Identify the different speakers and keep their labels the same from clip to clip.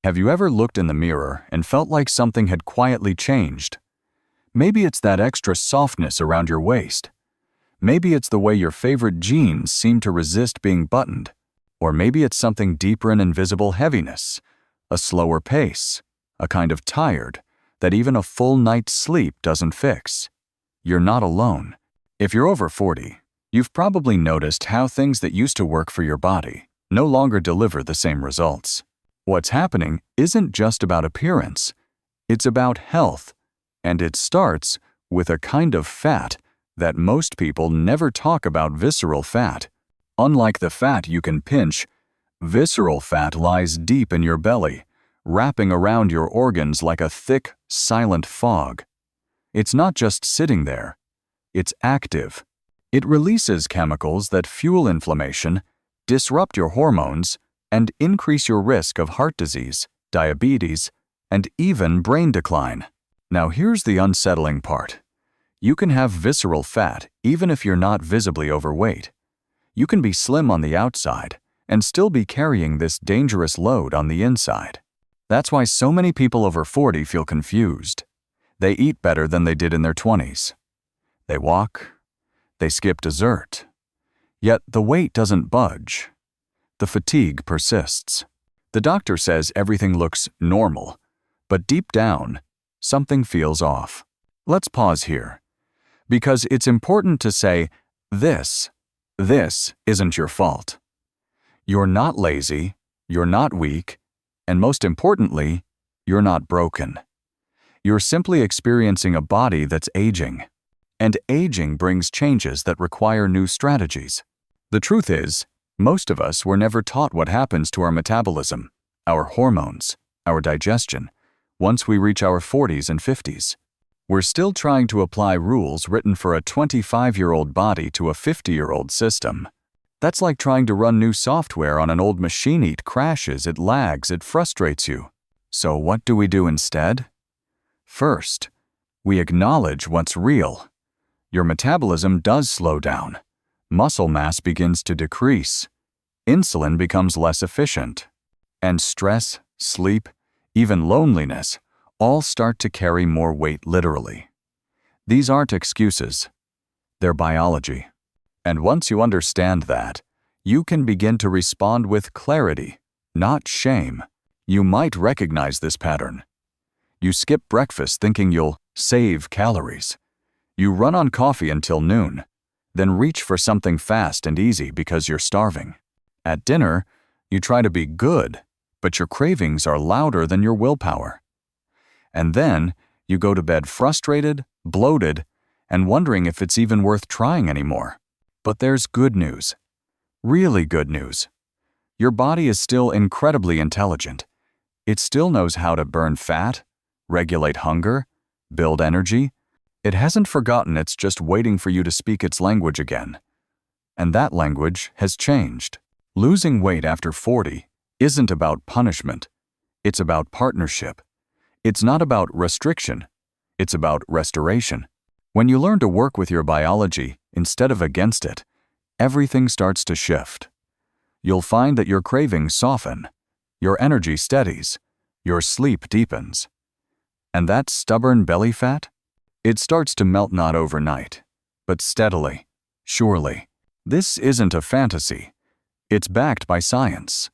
Speaker 1: Have you ever looked in the mirror and felt like something had quietly changed? Maybe it's that extra softness around your waist. Maybe it's the way your favorite jeans seem to resist being buttoned. Or maybe it's something deeper in invisible heaviness, a slower pace, a kind of tired that even a full night's sleep doesn't fix. You're not alone. If you're over 40, you've probably noticed how things that used to work for your body no longer deliver the same results. What's happening isn't just about appearance, it's about health, and it starts with a kind of fat that most people never talk about: visceral fat. Unlike the fat you can pinch, visceral fat lies deep in your belly, wrapping around your organs like a thick, silent fog. It's not just sitting there, it's active. It releases chemicals that fuel inflammation, disrupt your hormones, and increase your risk of heart disease, diabetes, and even brain decline. Now here's the unsettling part. You can have visceral fat even if you're not visibly overweight. You can be slim on the outside and still be carrying this dangerous load on the inside. That's why so many people over 40 feel confused. They eat better than they did in their 20s. They walk, they skip dessert. Yet the weight doesn't budge. The fatigue persists. The doctor says everything looks normal, but deep down, something feels off. Let's pause here, because it's important to say, this isn't your fault. You're not lazy, you're not weak, and most importantly, you're not broken. You're simply experiencing a body that's aging. And aging brings changes that require new strategies. The truth is, most of us were never taught what happens to our metabolism, our hormones, our digestion, once we reach our 40s and 50s. We're still trying to apply rules written for a 25-year-old body to a 50-year-old system. That's like trying to run new software on an old machine. It crashes, it lags, it frustrates you. So what do we do instead? First, we acknowledge what's real. Your metabolism does slow down. Muscle mass begins to decrease. Insulin becomes less efficient. And stress, sleep, even loneliness all start to carry more weight literally. These aren't excuses. They're biology. And once you understand that, you can begin to respond with clarity, not shame. You might recognize this pattern. You skip breakfast thinking you'll save calories. You run on coffee until noon, then reach for something fast and easy because you're starving. At dinner, you try to be good, but your cravings are louder than your willpower. And then, you go to bed frustrated, bloated, and wondering if it's even worth trying anymore. But there's good news. Really good news. Your body is still incredibly intelligent. It still knows how to burn fat, regulate hunger, build energy. It hasn't forgotten, it's just waiting for you to speak its language again. And that language has changed. Losing weight after 40 isn't about punishment. It's about partnership. It's not about restriction. It's about restoration. When you learn to work with your biology instead of against it, everything starts to shift. You'll find that your cravings soften, your energy steadies, your sleep deepens. And that stubborn belly fat? It starts to melt not overnight, but steadily, surely. This isn't a fantasy. It's backed by science.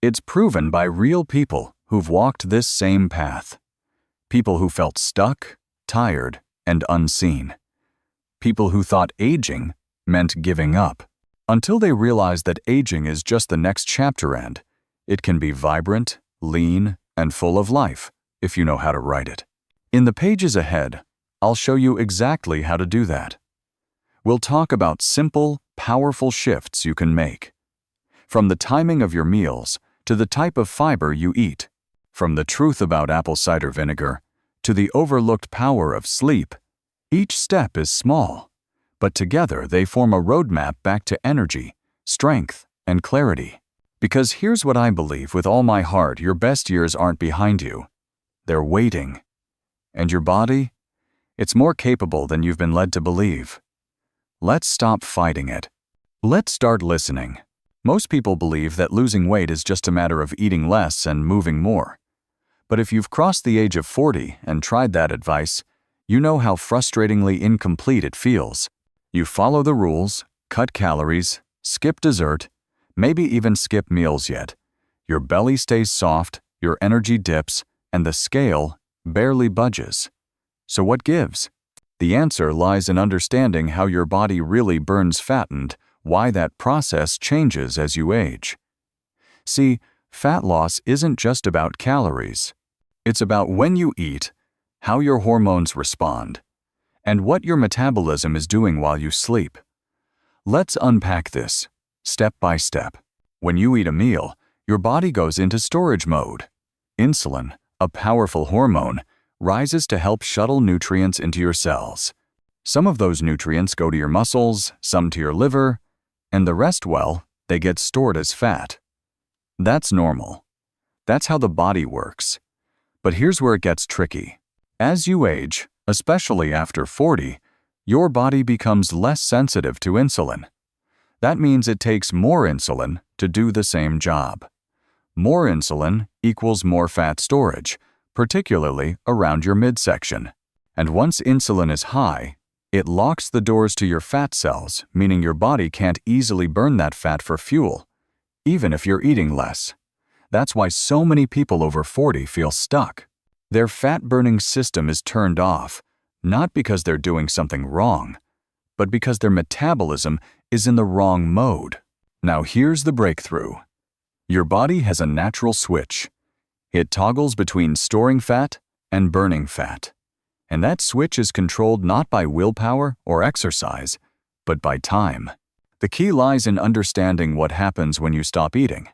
Speaker 1: It's proven by real people who've walked this same path. People who felt stuck, tired, and unseen. People who thought aging meant giving up, until they realized that aging is just the next chapter and it can be vibrant, lean, and full of life if you know how to write it. In the pages ahead, I'll show you exactly how to do that. We'll talk about simple, powerful shifts you can make. From the timing of your meals to the type of fiber you eat. From the truth about apple cider vinegar to the overlooked power of sleep. Each step is small, but together they form a roadmap back to energy, strength, and clarity. Because here's what I believe with all my heart: your best years aren't behind you. They're waiting. And your body? It's more capable than you've been led to believe. Let's stop fighting it. Let's start listening. Most people believe that losing weight is just a matter of eating less and moving more. But if you've crossed the age of 40 and tried that advice, you know how frustratingly incomplete it feels. You follow the rules, cut calories, skip dessert, maybe even skip meals yet. Your belly stays soft, your energy dips, and the scale barely budges. So what gives? The answer lies in understanding how your body really burns fat and why that process changes as you age. See, fat loss isn't just about calories. It's about when you eat, how your hormones respond, and what your metabolism is doing while you sleep. Let's unpack this, step by step. When you eat a meal, your body goes into storage mode. Insulin, a powerful hormone, rises to help shuttle nutrients into your cells. Some of those nutrients go to your muscles, some to your liver, and the rest, well, they get stored as fat. That's normal. That's how the body works. But here's where it gets tricky. As you age, especially after 40, your body becomes less sensitive to insulin. That means it takes more insulin to do the same job. More insulin equals more fat storage, particularly around your midsection. And once insulin is high, it locks the doors to your fat cells, meaning your body can't easily burn that fat for fuel, even if you're eating less. That's why so many people over 40 feel stuck. Their fat-burning system is turned off, not because they're doing something wrong, but because their metabolism is in the wrong mode. Now here's the breakthrough. Your body has a natural switch. It toggles between storing fat and burning fat. And that switch is controlled not by willpower or exercise, but by time. The key lies in understanding what happens when you stop eating.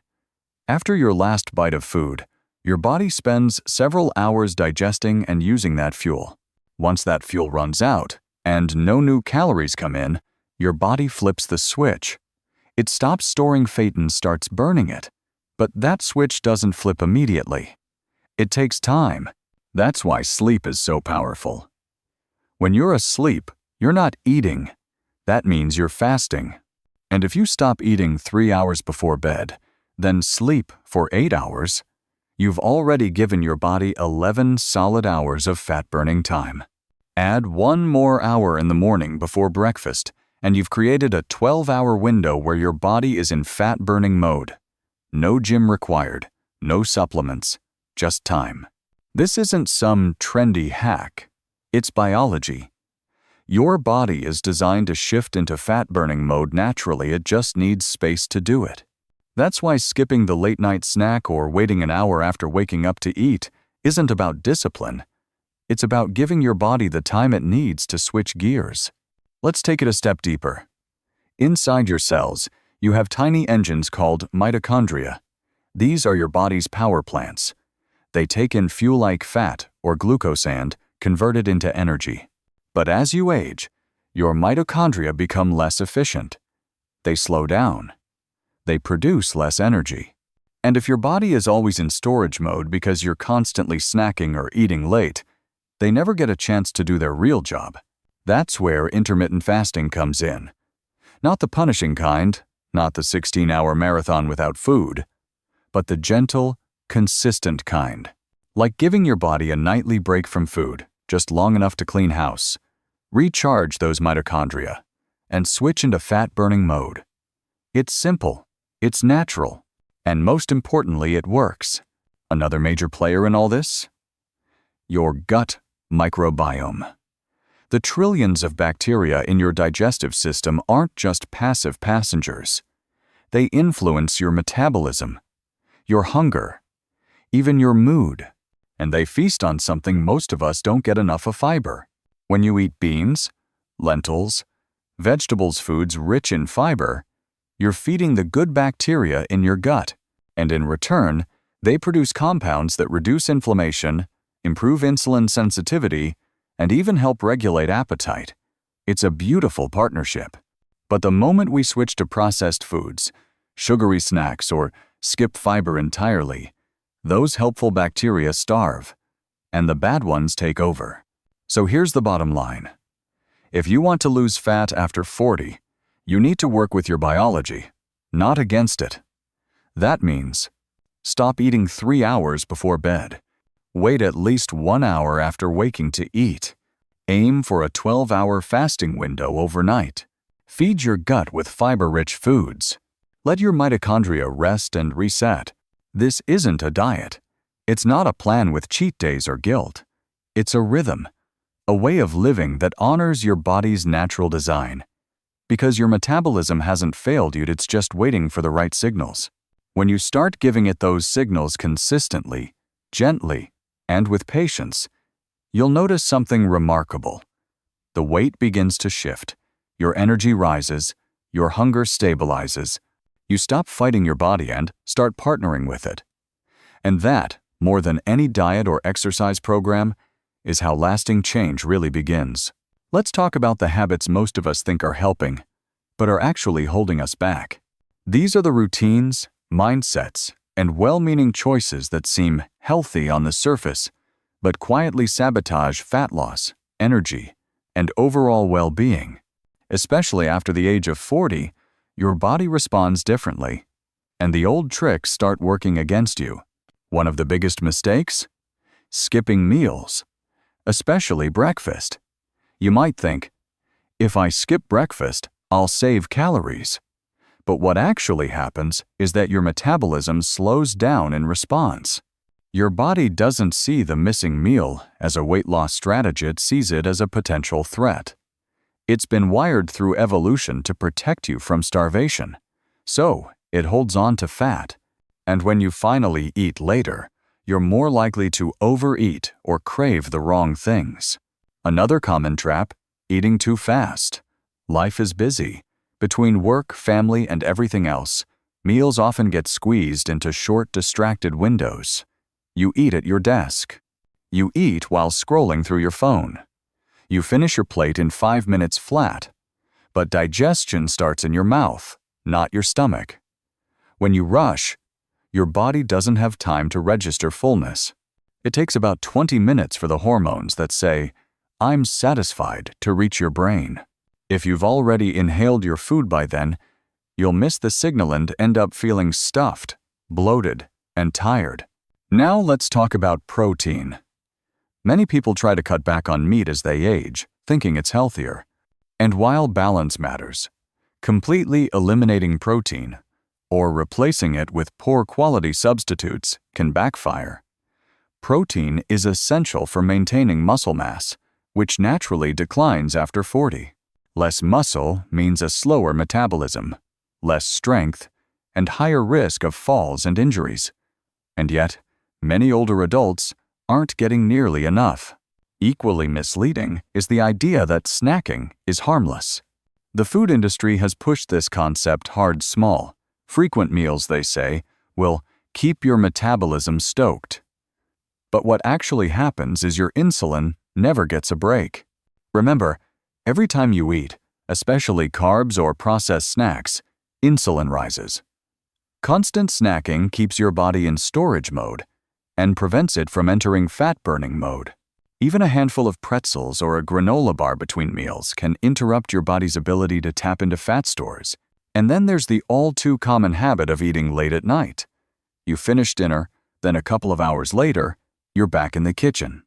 Speaker 1: After your last bite of food, your body spends several hours digesting and using that fuel. Once that fuel runs out and no new calories come in, your body flips the switch. It stops storing fat and starts burning it. But that switch doesn't flip immediately. It takes time. That's why sleep is so powerful. When you're asleep, you're not eating. That means you're fasting. And if you stop eating 3 hours before bed, then sleep for 8 hours, you've already given your body 11 solid hours of fat-burning time. Add 1 more hour in the morning before breakfast, and you've created a 12-hour window where your body is in fat-burning mode. No gym required, no supplements, just time. This isn't some trendy hack. It's biology. Your body is designed to shift into fat-burning mode naturally. It just needs space to do it. That's why skipping the late-night snack or waiting an hour after waking up to eat isn't about discipline. It's about giving your body the time it needs to switch gears. Let's take it a step deeper. Inside your cells, you have tiny engines called mitochondria. These are your body's power plants. They take in fuel like fat or glucose and convert it into energy. But as you age, your mitochondria become less efficient. They slow down. They produce less energy. And if your body is always in storage mode because you're constantly snacking or eating late, they never get a chance to do their real job. That's where intermittent fasting comes in. Not the punishing kind, not the 16-hour marathon without food, but the gentle, consistent kind. Like giving your body a nightly break from food, just long enough to clean house, recharge those mitochondria, and switch into fat-burning mode. It's simple, it's natural, and most importantly, it works. Another major player in all this? Your gut microbiome. The trillions of bacteria in your digestive system aren't just passive passengers. They influence your metabolism, your hunger, even your mood, and they feast on something most of us don't get enough of: fiber. When you eat beans, lentils, vegetables, foods rich in fiber, you're feeding the good bacteria in your gut, and in return, they produce compounds that reduce inflammation, improve insulin sensitivity, and even help regulate appetite. It's a beautiful partnership. But the moment we switch to processed foods, sugary snacks, or skip fiber entirely, those helpful bacteria starve, and the bad ones take over. So here's the bottom line. If you want to lose fat after 40, you need to work with your biology, not against it. That means stop eating 3 hours before bed. Wait at least 1 hour after waking to eat. Aim for a 12-hour fasting window overnight. Feed your gut with fiber-rich foods. Let your mitochondria rest and reset. This isn't a diet. It's not a plan with cheat days or guilt. It's a rhythm, a way of living that honors your body's natural design. Because your metabolism hasn't failed you, it's just waiting for the right signals. When you start giving it those signals consistently, gently, and with patience, you'll notice something remarkable. The weight begins to shift. Your energy rises. Your hunger stabilizes. You stop fighting your body and start partnering with it. And that, more than any diet or exercise program, is how lasting change really begins. Let's talk about the habits most of us think are helping, but are actually holding us back. These are the routines, mindsets, and well-meaning choices that seem healthy on the surface, but quietly sabotage fat loss, energy, and overall well-being. Especially after the age of 40, your body responds differently, and the old tricks start working against you. One of the biggest mistakes? Skipping meals, especially breakfast. You might think, if I skip breakfast, I'll save calories. But what actually happens is that your metabolism slows down in response. Your body doesn't see the missing meal as a weight loss strategy, it sees it as a potential threat. It's been wired through evolution to protect you from starvation, so it holds on to fat. And when you finally eat later, you're more likely to overeat or crave the wrong things. Another common trap: eating too fast. Life is busy. Between work, family, and everything else, meals often get squeezed into short, distracted windows. You eat at your desk. You eat while scrolling through your phone. You finish your plate in 5 minutes flat, but digestion starts in your mouth, not your stomach. When you rush, your body doesn't have time to register fullness. It takes about 20 minutes for the hormones that say, "I'm satisfied," to reach your brain. If you've already inhaled your food by then, you'll miss the signal and end up feeling stuffed, bloated, and tired. Now let's talk about protein. Many people try to cut back on meat as they age, thinking it's healthier. And while balance matters, completely eliminating protein or replacing it with poor quality substitutes can backfire. Protein is essential for maintaining muscle mass, which naturally declines after 40. Less muscle means a slower metabolism, less strength, and higher risk of falls and injuries. And yet, many older adults aren't getting nearly enough. Equally misleading is the idea that snacking is harmless. The food industry has pushed this concept hard. Small, frequent meals, they say, will keep your metabolism stoked. But what actually happens is your insulin never gets a break. Remember, every time you eat, especially carbs or processed snacks, insulin rises. Constant snacking keeps your body in storage mode and prevents it from entering fat-burning mode. Even a handful of pretzels or a granola bar between meals can interrupt your body's ability to tap into fat stores. And then there's the all-too-common habit of eating late at night. You finish dinner, then a couple of hours later, you're back in the kitchen.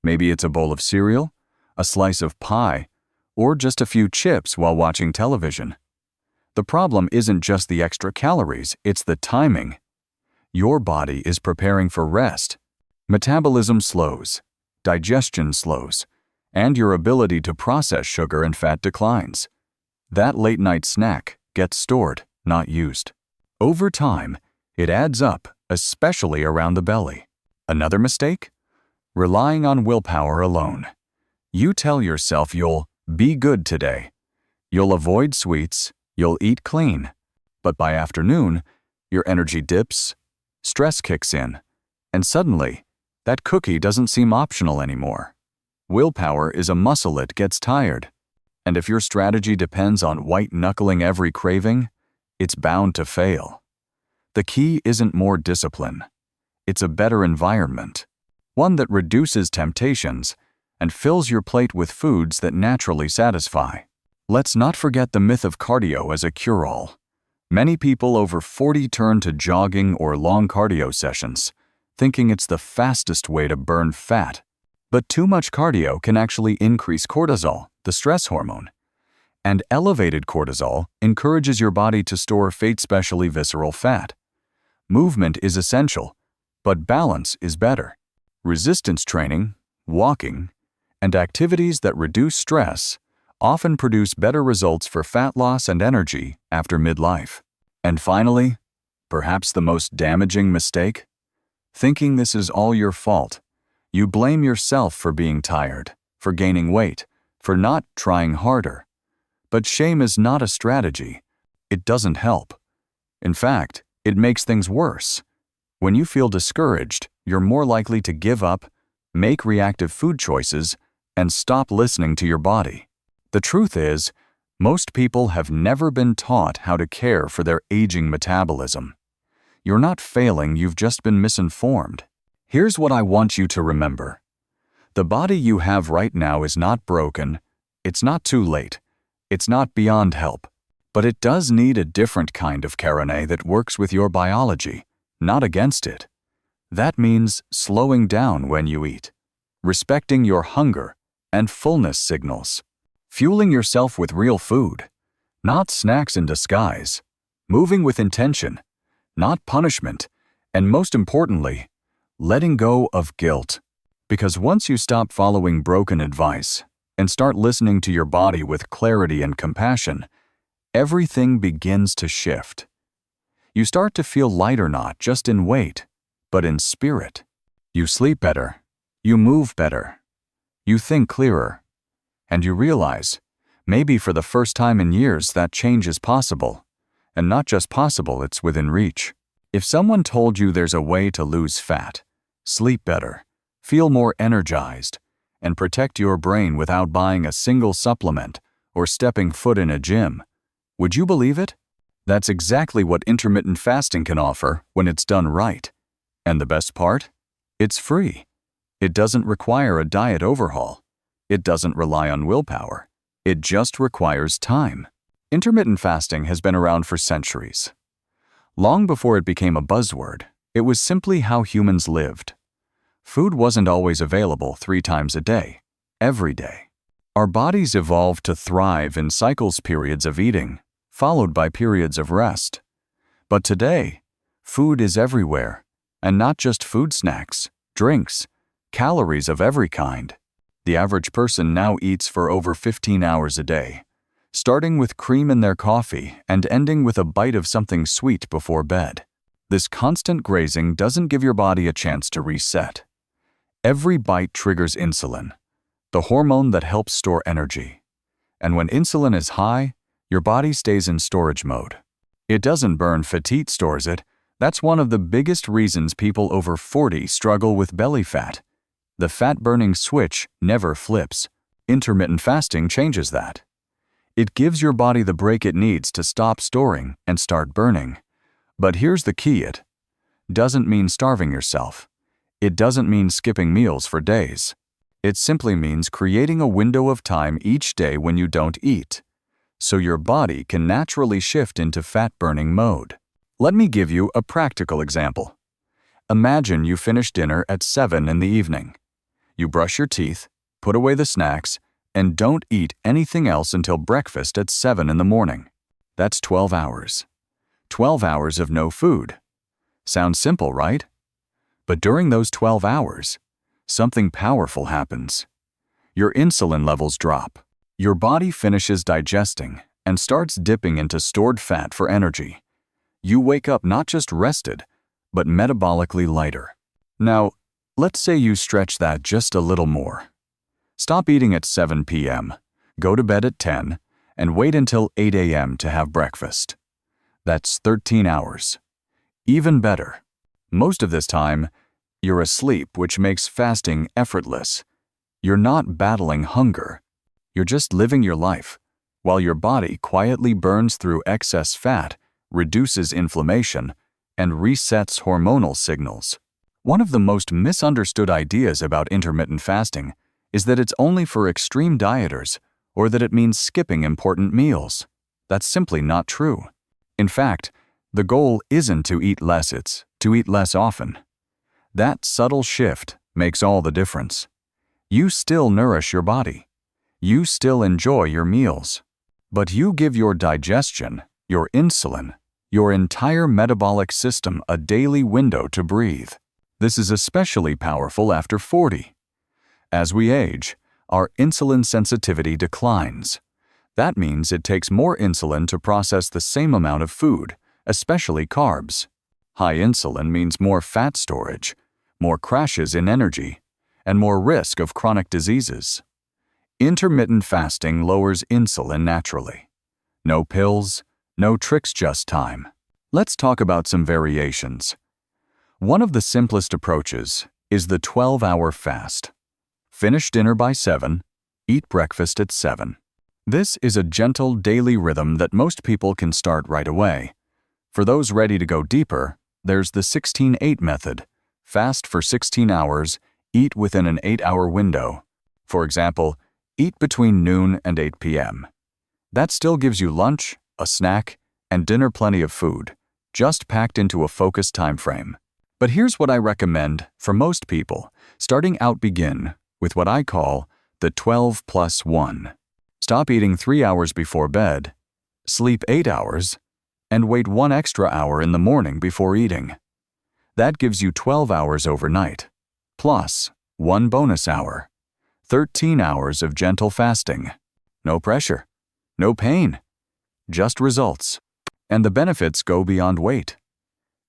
Speaker 1: Maybe it's a bowl of cereal, a slice of pie, or just a few chips while watching television. The problem isn't just the extra calories, it's the timing. Your body is preparing for rest. Metabolism slows, digestion slows, and your ability to process sugar and fat declines. That late-night snack gets stored, not used. Over time, it adds up, especially around the belly. Another mistake? Relying on willpower alone. You tell yourself you'll be good today. You'll avoid sweets, you'll eat clean. But by afternoon, your energy dips, stress kicks in, and suddenly, that cookie doesn't seem optional anymore. Willpower is a muscle that gets tired. And if your strategy depends on white-knuckling every craving, it's bound to fail. The key isn't more discipline. It's a better environment, one that reduces temptations and fills your plate with foods that naturally satisfy. Let's not forget the myth of cardio as a cure-all. Many people over 40 turn to jogging or long cardio sessions, thinking it's the fastest way to burn fat. But too much cardio can actually increase cortisol, the stress hormone. And elevated cortisol encourages your body to store fat, especially visceral fat. Movement is essential, but balance is better. Resistance training, walking, and activities that reduce stress often produce better results for fat loss and energy after midlife. And finally, perhaps the most damaging mistake? Thinking this is all your fault. You blame yourself for being tired, for gaining weight, for not trying harder. But shame is not a strategy. It doesn't help. In fact, it makes things worse. When you feel discouraged, you're more likely to give up, make reactive food choices, and stop listening to your body. The truth is, most people have never been taught how to care for their aging metabolism. You're not failing, you've just been misinformed. Here's what I want you to remember. The body you have right now is not broken, it's not too late, it's not beyond help. But it does need a different kind of karane that works with your biology, not against it. That means slowing down when you eat, respecting your hunger and fullness signals, fueling yourself with real food, not snacks in disguise, moving with intention, not punishment, and most importantly, letting go of guilt. Because once you stop following broken advice and start listening to your body with clarity and compassion, everything begins to shift. You start to feel lighter, not just in weight, but in spirit. You sleep better, you move better, you think clearer, and you realize, maybe for the first time in years, that change is possible. And not just possible, it's within reach. If someone told you there's a way to lose fat, sleep better, feel more energized, and protect your brain without buying a single supplement or stepping foot in a gym, would you believe it? That's exactly what intermittent fasting can offer when it's done right. And the best part? It's free. It doesn't require a diet overhaul. It doesn't rely on willpower. It just requires time. Intermittent fasting has been around for centuries. Long before it became a buzzword, it was simply how humans lived. Food wasn't always available 3 times a day, every day. Our bodies evolved to thrive in cycles, periods of eating, followed by periods of rest. But today, food is everywhere, and not just food, snacks, drinks, calories of every kind. The average person now eats for over 15 hours a day, starting with cream in their coffee and ending with a bite of something sweet before bed. This constant grazing doesn't give your body a chance to reset. Every bite triggers insulin, the hormone that helps store energy. And when insulin is high, your body stays in storage mode. It doesn't burn fat, it stores it. That's one of the biggest reasons people over 40 struggle with belly fat. The fat-burning switch never flips. Intermittent fasting changes that. It gives your body the break it needs to stop storing and start burning. But here's the key: it doesn't mean starving yourself. It doesn't mean skipping meals for days. It simply means creating a window of time each day when you don't eat, so your body can naturally shift into fat-burning mode. Let me give you a practical example. Imagine you finish dinner at 7 in the evening. You brush your teeth, put away the snacks, and don't eat anything else until breakfast at 7 in the morning. That's 12 hours. 12 hours of no food. Sounds simple, right? But during those 12 hours, something powerful happens. Your insulin levels drop. Your body finishes digesting and starts dipping into stored fat for energy. You wake up not just rested, but metabolically lighter. Now, let's say you stretch that just a little more. Stop eating at 7 p.m., go to bed at 10, and wait until 8 a.m. to have breakfast. That's 13 hours. Even better, most of this time, you're asleep, which makes fasting effortless. You're not battling hunger. You're just living your life, while your body quietly burns through excess fat, reduces inflammation, and resets hormonal signals. One of the most misunderstood ideas about intermittent fasting is that it's only for extreme dieters or that it means skipping important meals. That's simply not true. In fact, the goal isn't to eat less, it's to eat less often. That subtle shift makes all the difference. You still nourish your body. You still enjoy your meals. But you give your digestion, your insulin, your entire metabolic system a daily window to breathe. This is especially powerful after 40. As we age, our insulin sensitivity declines. That means it takes more insulin to process the same amount of food, especially carbs. High insulin means more fat storage, more crashes in energy, and more risk of chronic diseases. Intermittent fasting lowers insulin naturally. No pills, no tricks, just time. Let's talk about some variations. One of the simplest approaches is the 12-hour fast. Finish dinner by 7, eat breakfast at 7. This is a gentle daily rhythm that most people can start right away. For those ready to go deeper, there's the 16-8 method. Fast for 16 hours, eat within an 8-hour window. For example, eat between noon and 8 p.m. That still gives you lunch, a snack, and dinner, plenty of food, just packed into a focused time frame. But here's what I recommend for most people. Starting out, begin with what I call the 12+1. Stop eating 3 hours before bed, sleep 8 hours, and wait 1 extra hour in the morning before eating. That gives you 12 hours overnight, plus 1 bonus hour. 13 hours of gentle fasting. No pressure, no pain, just results. And the benefits go beyond weight.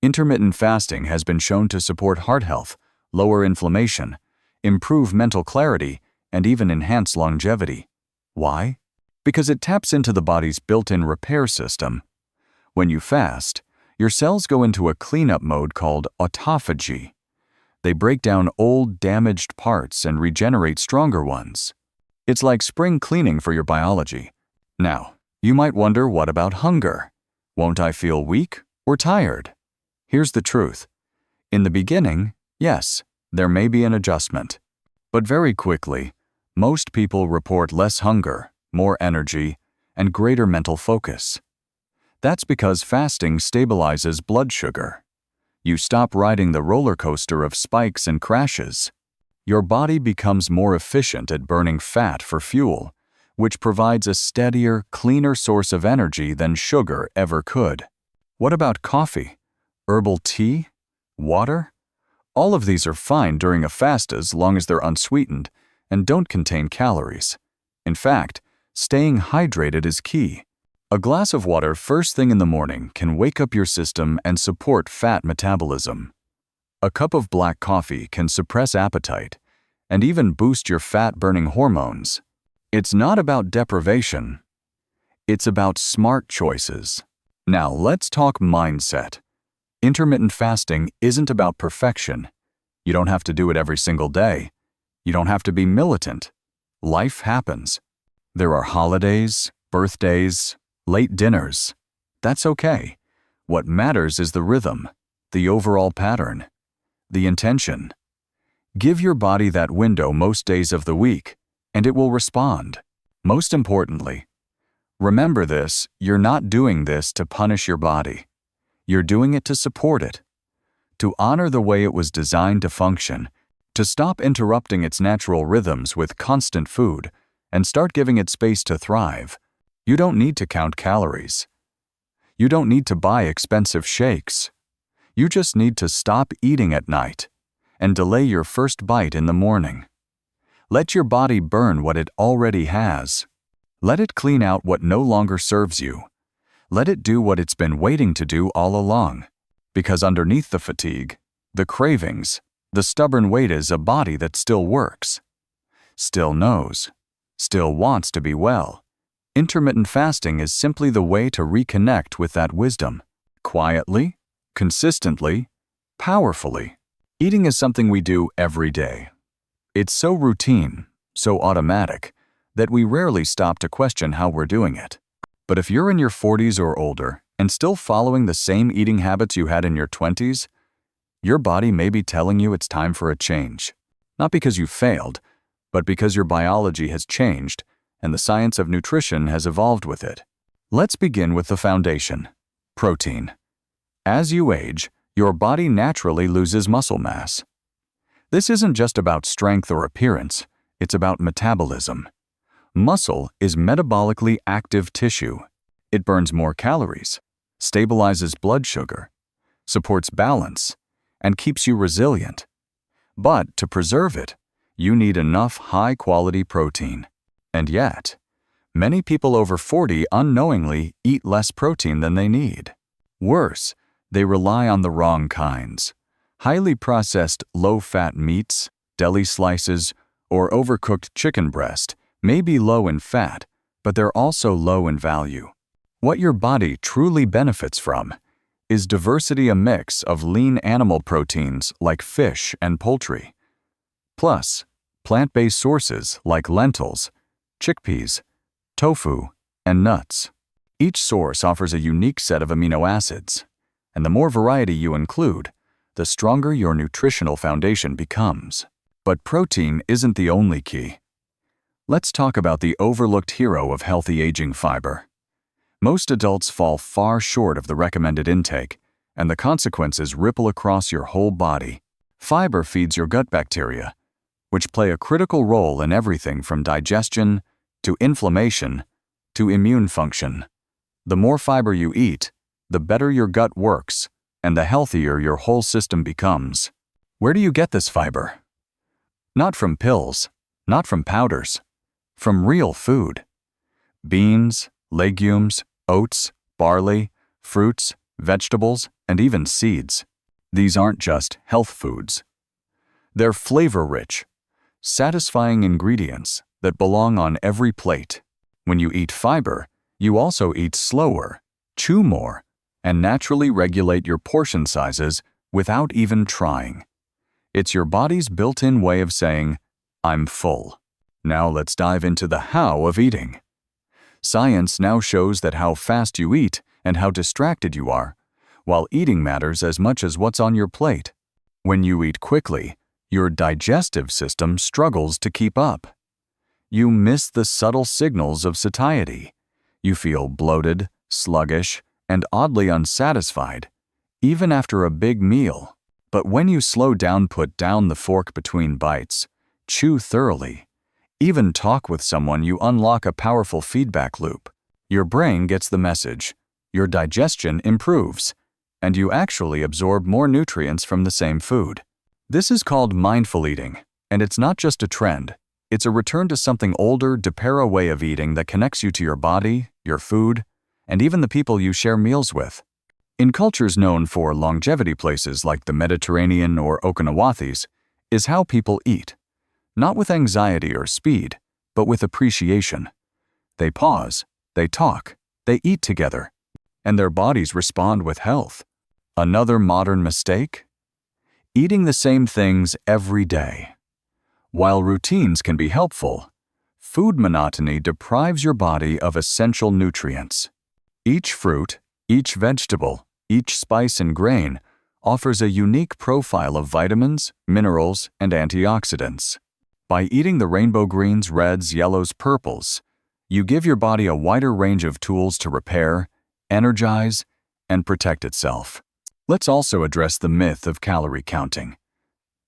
Speaker 1: Intermittent fasting has been shown to support heart health, lower inflammation, improve mental clarity, and even enhance longevity. Why? Because it taps into the body's built-in repair system. When you fast, your cells go into a cleanup mode called autophagy. They break down old, damaged parts and regenerate stronger ones. It's like spring cleaning for your biology. Now, you might wonder, what about hunger? Won't I feel weak or tired? Here's the truth. In the beginning, yes, there may be an adjustment. But very quickly, most people report less hunger, more energy, and greater mental focus. That's because fasting stabilizes blood sugar. You stop riding the roller coaster of spikes and crashes. Your body becomes more efficient at burning fat for fuel, which provides a steadier, cleaner source of energy than sugar ever could. What about coffee, herbal tea, water? All of these are fine during a fast as long as they're unsweetened and don't contain calories. In fact, staying hydrated is key. A glass of water first thing in the morning can wake up your system and support fat metabolism. A cup of black coffee can suppress appetite and even boost your fat-burning hormones. It's not about deprivation. It's about smart choices. Now let's talk mindset. Intermittent fasting isn't about perfection. You don't have to do it every single day. You don't have to be militant. Life happens. There are holidays, birthdays, late dinners. That's okay. What matters is the rhythm, the overall pattern, the intention. Give your body that window most days of the week, and it will respond. Most importantly, remember this: you're not doing this to punish your body. You're doing it to support it, to honor the way it was designed to function, to stop interrupting its natural rhythms with constant food, and start giving it space to thrive. You don't need to count calories. You don't need to buy expensive shakes. You just need to stop eating at night and delay your first bite in the morning. Let your body burn what it already has. Let it clean out what no longer serves you. Let it do what it's been waiting to do all along. Because underneath the fatigue, the cravings, the stubborn weight is a body that still works, still knows, still wants to be well. Intermittent fasting is simply the way to reconnect with that wisdom. Quietly, consistently, powerfully. Eating is something we do every day. It's so routine, so automatic, that we rarely stop to question how we're doing it. But if you're in your 40s or older and still following the same eating habits you had in your 20s, your body may be telling you it's time for a change. Not because you failed, but because your biology has changed and the science of nutrition has evolved with it. Let's begin with the foundation: Protein. As you age, your body naturally loses muscle mass. This isn't just about strength or appearance, it's about metabolism. Muscle is metabolically active tissue. It burns more calories, stabilizes blood sugar, supports balance, and keeps you resilient. But to preserve it, you need enough high-quality protein. And yet, many people over 40 unknowingly eat less protein than they need. Worse, they rely on the wrong kinds. Highly processed, low-fat meats, deli slices, or overcooked chicken breast may be low in fat, but they're also low in value. What your body truly benefits from is diversity, a mix of lean animal proteins like fish and poultry, plus plant-based sources like lentils, chickpeas, tofu, and nuts. Each source offers a unique set of amino acids, and the more variety you include, the stronger your nutritional foundation becomes. But protein isn't the only key. Let's talk about the overlooked hero of healthy aging: fiber. Most adults fall far short of the recommended intake, and the consequences ripple across your whole body. Fiber feeds your gut bacteria, which play a critical role in everything from digestion to inflammation to immune function. The more fiber you eat, the better your gut works, and the healthier your whole system becomes. Where do you get this fiber? Not from pills, not from powders, from real food. Beans, legumes, oats, barley, fruits, vegetables, and even seeds. These aren't just health foods. They're flavor-rich, satisfying ingredients that belong on every plate. When you eat fiber, you also eat slower, chew more, and naturally regulate your portion sizes without even trying. It's your body's built-in way of saying, "I'm full." Now let's dive into the how of eating. Science now shows that how fast you eat and how distracted you are, while eating matters as much as what's on your plate. When you eat quickly, your digestive system struggles to keep up. You miss the subtle signals of satiety. You feel bloated, sluggish, and oddly unsatisfied, even after a big meal. But when you slow down, put down the fork between bites, chew thoroughly, even talk with someone, you unlock a powerful feedback loop. Your brain gets the message, your digestion improves, and you actually absorb more nutrients from the same food. This is called mindful eating, and it's not just a trend. It's a return to something older, DePera way of eating that connects you to your body, your food, and even the people you share meals with. In cultures known for longevity, places like the Mediterranean or Okinawathi's is how people eat. Not with anxiety or speed, but with appreciation. They pause, they talk, they eat together, and their bodies respond with health. Another modern mistake? Eating the same things every day. While routines can be helpful, food monotony deprives your body of essential nutrients. Each fruit, each vegetable, each spice and grain offers a unique profile of vitamins, minerals, and antioxidants. By eating the rainbow greens, reds, yellows, purples, you give your body a wider range of tools to repair, energize, and protect itself. Let's also address the myth of calorie counting.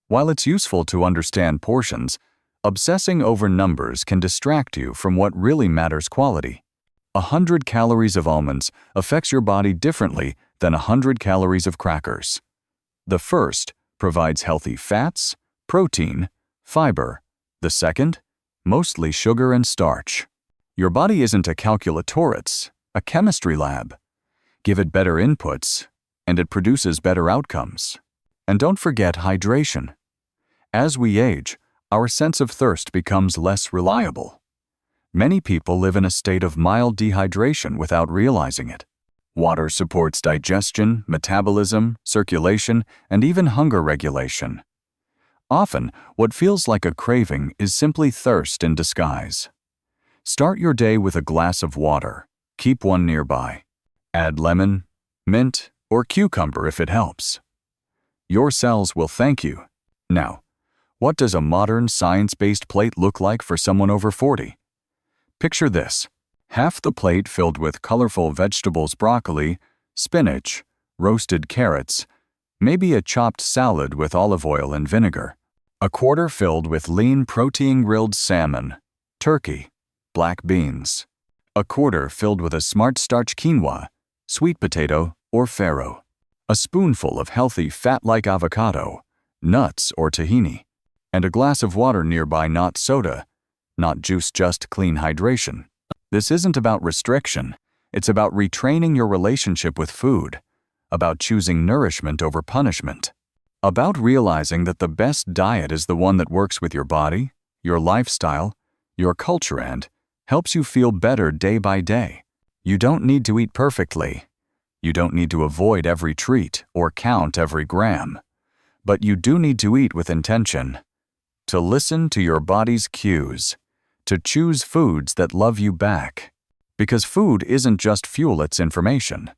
Speaker 1: While it's useful to understand portions, obsessing over numbers can distract you from what really matters: quality. 100 calories of almonds affects your body differently than 100 calories of crackers. The first provides healthy fats, protein, fiber. The second, mostly sugar and starch. Your body isn't a calculator, it's a chemistry lab. Give it better inputs, and it produces better outcomes. And don't forget hydration. As we age, our sense of thirst becomes less reliable. Many people live in a state of mild dehydration without realizing it. Water supports digestion, metabolism, circulation, and even hunger regulation. Often, what feels like a craving is simply thirst in disguise. Start your day with a glass of water. Keep one nearby. Add lemon, mint, or cucumber if it helps. Your cells will thank you. Now, what does a modern science-based plate look like for someone over 40? Picture this: half the plate filled with colorful vegetables, broccoli, spinach, roasted carrots, maybe a chopped salad with olive oil and vinegar, a quarter filled with lean protein-grilled salmon, turkey, black beans, a quarter filled with a smart starch quinoa, sweet potato, or farro, a spoonful of healthy fat like avocado, nuts or tahini, and a glass of water nearby, not soda, not juice, just clean hydration. This isn't about restriction. It's about retraining your relationship with food, about choosing nourishment over punishment, about realizing that the best diet is the one that works with your body, your lifestyle, your culture, and helps you feel better day by day. You don't need to eat perfectly. You don't need to avoid every treat or count every gram. But you do need to eat with intention, to listen to your body's cues, to choose foods that love you back. Because food isn't just fuel, it's information.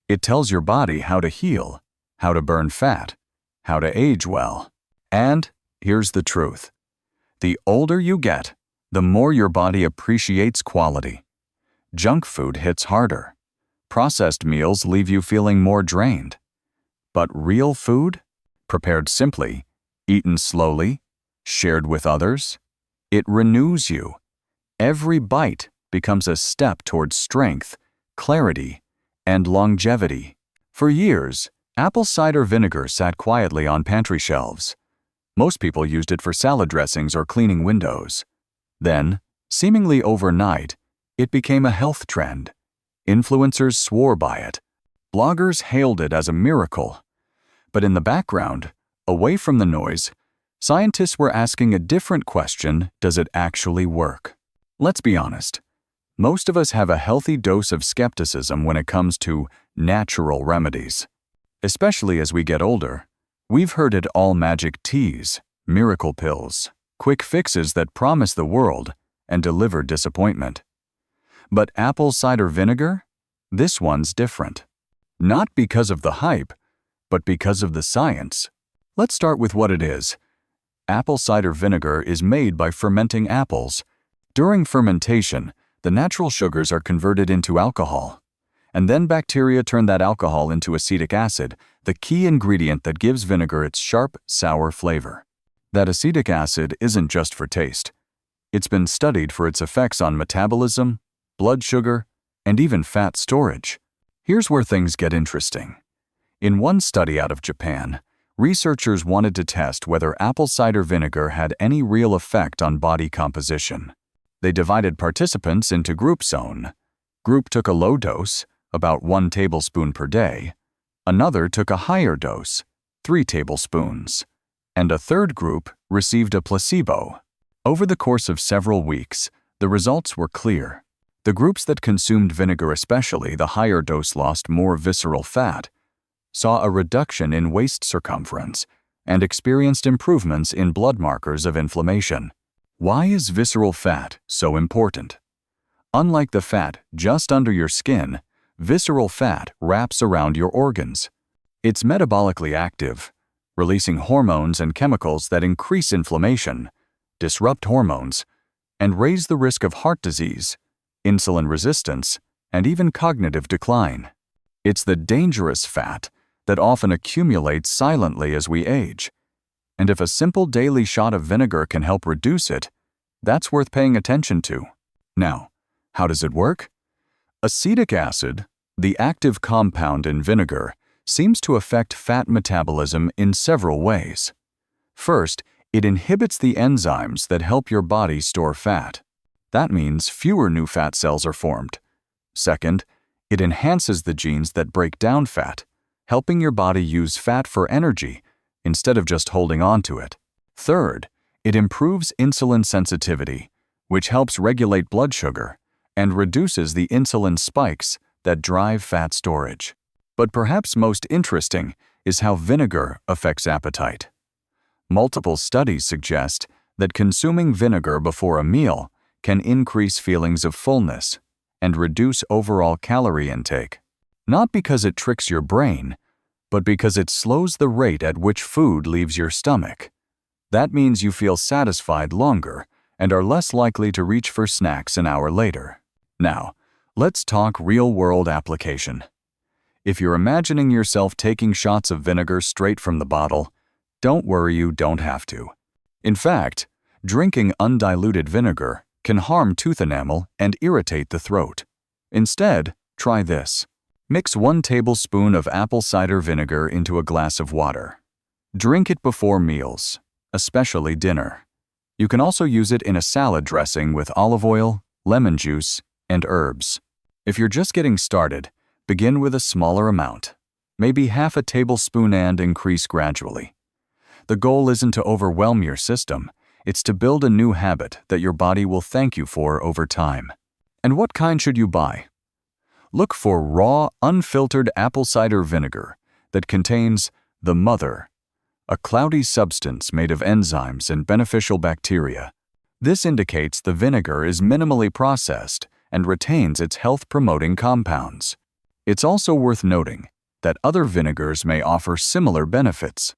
Speaker 1: It tells your body how to heal, how to burn fat, how to age well. And here's the truth. The older you get, the more your body appreciates quality. Junk food hits harder. Processed meals leave you feeling more drained. But real food, prepared simply, eaten slowly, shared with others, it renews you. Every bite becomes a step towards strength, clarity, and longevity. For years, apple cider vinegar sat quietly on pantry shelves. Most people used it for salad dressings or cleaning windows. Then, seemingly overnight, it became a health trend. Influencers swore by it. Bloggers hailed it as a miracle. But in the background, away from the noise, scientists were asking a different question: does it actually work? Let's be honest. Most of us have a healthy dose of skepticism when it comes to natural remedies. Especially as we get older, we've heard it all: magic teas, miracle pills, quick fixes that promise the world and deliver disappointment. But apple cider vinegar? This one's different. Not because of the hype, but because of the science. Let's start with what it is. Apple cider vinegar is made by fermenting apples. During fermentation, the natural sugars are converted into alcohol. And then bacteria turn that alcohol into acetic acid, the key ingredient that gives vinegar its sharp, sour flavor. That acetic acid isn't just for taste. It's been studied for its effects on metabolism, blood sugar, and even fat storage. Here's where things get interesting. In one study out of Japan, researchers wanted to test whether apple cider vinegar had any real effect on body composition. They divided participants into groups. One group took a low dose, about 1 tablespoon per day. Another took a higher dose, 3 tablespoons. And a third group received a placebo. Over the course of several weeks, the results were clear. The groups that consumed vinegar, especially the higher dose, lost more visceral fat, saw a reduction in waist circumference, and experienced improvements in blood markers of inflammation. Why is visceral fat so important? Unlike the fat just under your skin, visceral fat wraps around your organs. It's metabolically active, releasing hormones and chemicals that increase inflammation, disrupt hormones, and raise the risk of heart disease, insulin resistance, and even cognitive decline. It's the dangerous fat that often accumulates silently as we age. And if a simple daily shot of vinegar can help reduce it, that's worth paying attention to. Now, how does it work? Acetic acid, the active compound in vinegar, seems to affect fat metabolism in several ways. First, it inhibits the enzymes that help your body store fat. That means fewer new fat cells are formed. Second, it enhances the genes that break down fat, helping your body use fat for energy instead of just holding on to it. Third, it improves insulin sensitivity, which helps regulate blood sugar and reduces the insulin spikes that drive fat storage. But perhaps most interesting is how vinegar affects appetite. Multiple studies suggest that consuming vinegar before a meal can increase feelings of fullness and reduce overall calorie intake. Not because it tricks your brain, but because it slows the rate at which food leaves your stomach. That means you feel satisfied longer and are less likely to reach for snacks an hour later. Now, let's talk real-world application. If you're imagining yourself taking shots of vinegar straight from the bottle, don't worry, you don't have to. In fact, drinking undiluted vinegar can harm tooth enamel and irritate the throat. Instead, try this. Mix 1 tablespoon of apple cider vinegar into a glass of water. Drink it before meals, especially dinner. You can also use it in a salad dressing with olive oil, lemon juice, and herbs. If you're just getting started, begin with a smaller amount, maybe half a tablespoon, and increase gradually. The goal isn't to overwhelm your system, it's to build a new habit that your body will thank you for over time. And what kind should you buy? Look for raw, unfiltered apple cider vinegar that contains the mother, a cloudy substance made of enzymes and beneficial bacteria. This indicates the vinegar is minimally processed and retains its health-promoting compounds. It's also worth noting that other vinegars may offer similar benefits.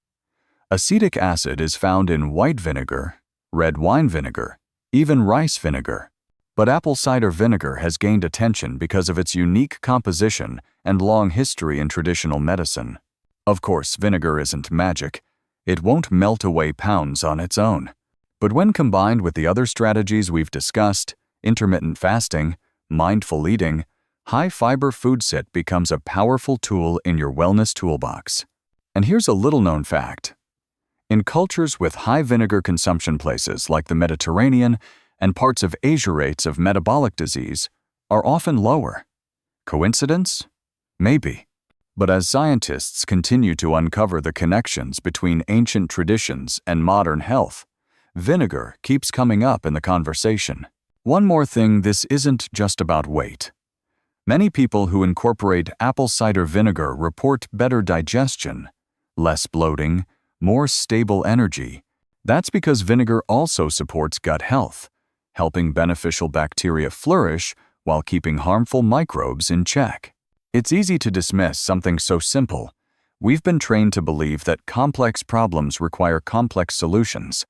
Speaker 1: Acetic acid is found in white vinegar, red wine vinegar, even rice vinegar. But apple cider vinegar has gained attention because of its unique composition and long history in traditional medicine. Of course, vinegar isn't magic. It won't melt away pounds on its own. But when combined with the other strategies we've discussed, intermittent fasting, mindful eating, high-fiber food set becomes a powerful tool in your wellness toolbox. And here's a little-known fact. In cultures with high vinegar consumption, places like the Mediterranean and parts of Asia, rates of metabolic disease are often lower. Coincidence? Maybe. But as scientists continue to uncover the connections between ancient traditions and modern health, vinegar keeps coming up in the conversation. One more thing, this isn't just about weight. Many people who incorporate apple cider vinegar report better digestion, less bloating, more stable energy. That's because vinegar also supports gut health, helping beneficial bacteria flourish while keeping harmful microbes in check. It's easy to dismiss something so simple. We've been trained to believe that complex problems require complex solutions.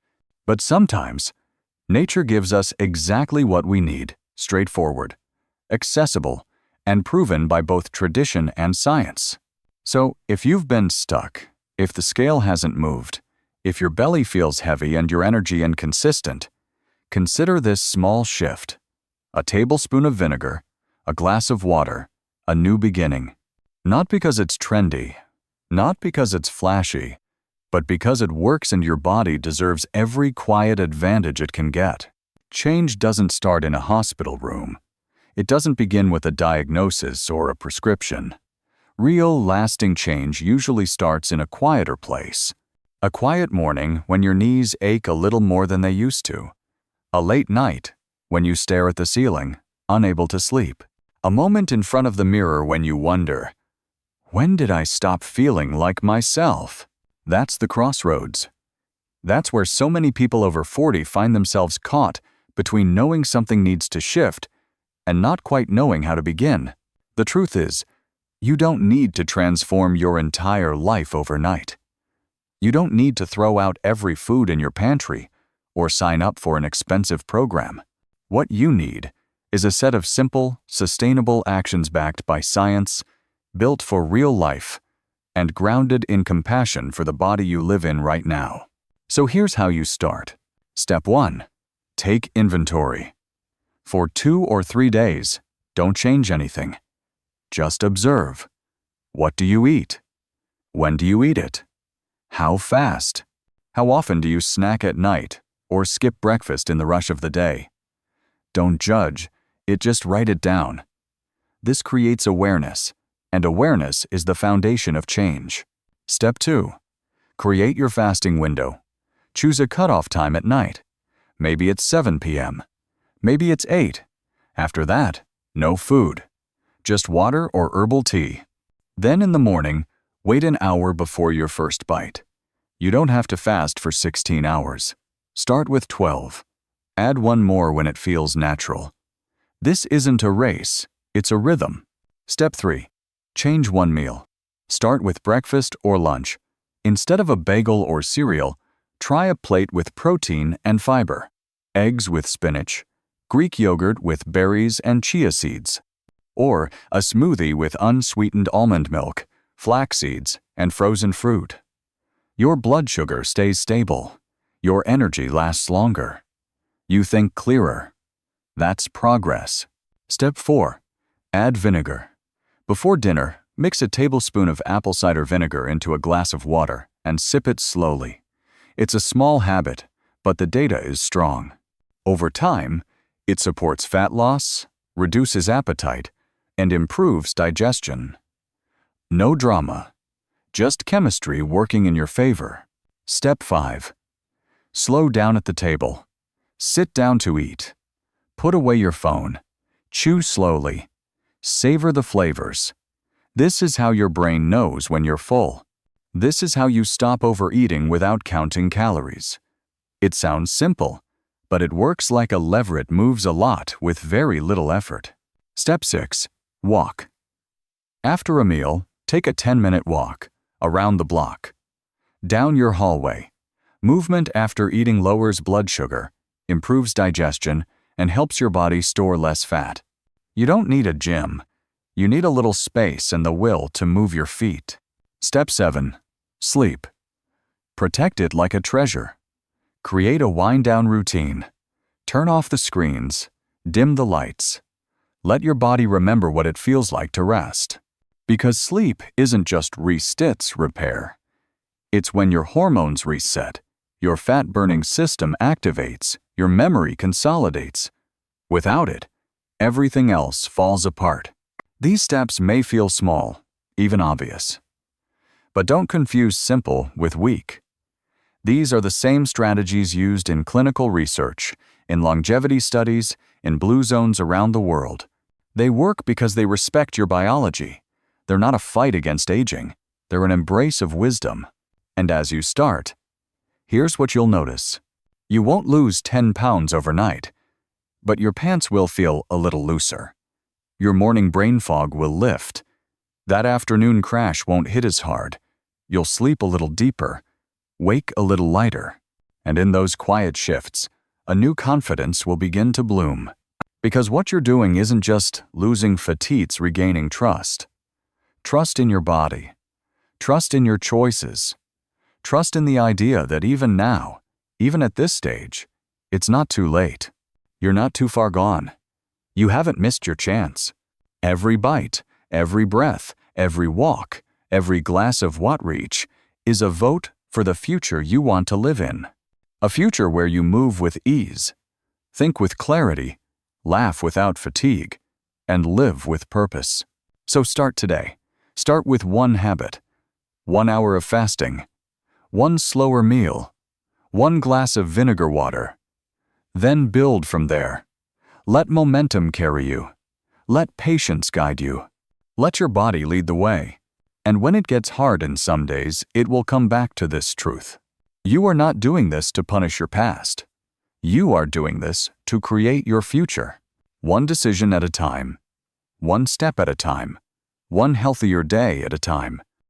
Speaker 1: But sometimes, nature gives us exactly what we need, straightforward, accessible, and proven by both tradition and science. So, if you've been stuck, if the scale hasn't moved, if your belly feels heavy and your energy inconsistent, consider this small shift. A tablespoon of vinegar, a glass of water, a new beginning. Not because it's trendy, not because it's flashy, but because it works and your body deserves every quiet advantage it can get. Change doesn't start in a hospital room. It doesn't begin with a diagnosis or a prescription. Real, lasting change usually starts in a quieter place. A quiet morning when your knees ache a little more than they used to. A late night when you stare at the ceiling, unable to sleep. A moment in front of the mirror when you wonder, when did I stop feeling like myself? That's the crossroads. That's where so many people over 40 find themselves caught between knowing something needs to shift and not quite knowing how to begin. The truth is, you don't need to transform your entire life overnight. You don't need to throw out every food in your pantry or sign up for an expensive program. What you need is a set of simple, sustainable actions backed by science, built for real life, and grounded in compassion for the body you live in right now. So here's how you start. Step 1. Take inventory. For 2 or 3 days, don't change anything. Just observe. What do you eat? When do you eat it? How fast? How often do you snack at night or skip breakfast in the rush of the day? Don't judge, just write it down. This creates awareness, and awareness is the foundation of change. Step 2. Create your fasting window. Choose a cutoff time at night. Maybe it's 7 p.m. Maybe it's 8. After that, no food. Just water or herbal tea. Then in the morning, wait an hour before your first bite. You don't have to fast for 16 hours. Start with 12. Add 1 more when it feels natural. This isn't a race, it's a rhythm. Step 3. Change 1 meal. Start with breakfast or lunch. Instead of a bagel or cereal, try a plate with protein and fiber. Eggs with spinach, Greek yogurt with berries and chia seeds. Or a smoothie with unsweetened almond milk, flax seeds, and frozen fruit. Your blood sugar stays stable. Your energy lasts longer. You think clearer. That's progress. Step 4. Add vinegar. Before dinner, mix a tablespoon of apple cider vinegar into a glass of water and sip it slowly. It's a small habit, but the data is strong. Over time, it supports fat loss, reduces appetite, and improves digestion. No drama, just chemistry working in your favor. Step 5. Slow down at the table. Sit down to eat. Put away your phone. Chew slowly. Savor the flavors. This is how your brain knows when you're full. This is how you stop overeating without counting calories. It sounds simple, but it works like a lever. It moves a lot with very little effort. Step 6. Walk. After a meal, take a 10-minute walk around the block. Down your hallway. Movement after eating lowers blood sugar, improves digestion, and helps your body store less fat. You don't need a gym. You need a little space and the will to move your feet. Step 7. Sleep. Protect it like a treasure. Create a wind-down routine. Turn off the screens. Dim the lights. Let your body remember what it feels like to rest. Because sleep isn't just restits repair. It's when your hormones reset, your fat-burning system activates, your memory consolidates. Without it, everything else falls apart. These steps may feel small, even obvious. But don't confuse simple with weak. These are the same strategies used in clinical research, in longevity studies, in blue zones around the world. They work because they respect your biology. They're not a fight against aging. They're an embrace of wisdom. And as you start, here's what you'll notice. You won't lose 10 pounds overnight, but your pants will feel a little looser. Your morning brain fog will lift. That afternoon crash won't hit as hard. You'll sleep a little deeper, wake a little lighter. And in those quiet shifts, a new confidence will begin to bloom. Because what you're doing isn't just losing fat, it's regaining trust. Trust in your body. Trust in your choices. Trust in the idea that even now, even at this stage, it's not too late. You're not too far gone. You haven't missed your chance. Every bite, every breath, every walk, every glass of reach is a vote for the future you want to live in. A future where you move with ease, think with clarity, laugh without fatigue, and live with purpose. So start today. Start with one habit, 1 hour of fasting, one slower meal, one glass of vinegar water. Then build from there. Let momentum carry you. Let patience guide you. Let your body lead the way. And when it gets hard in some days, it will come back to this truth. You are not doing this to punish your past. You are doing this to create your future. One decision at a time. One step at a time. One healthier day at a time.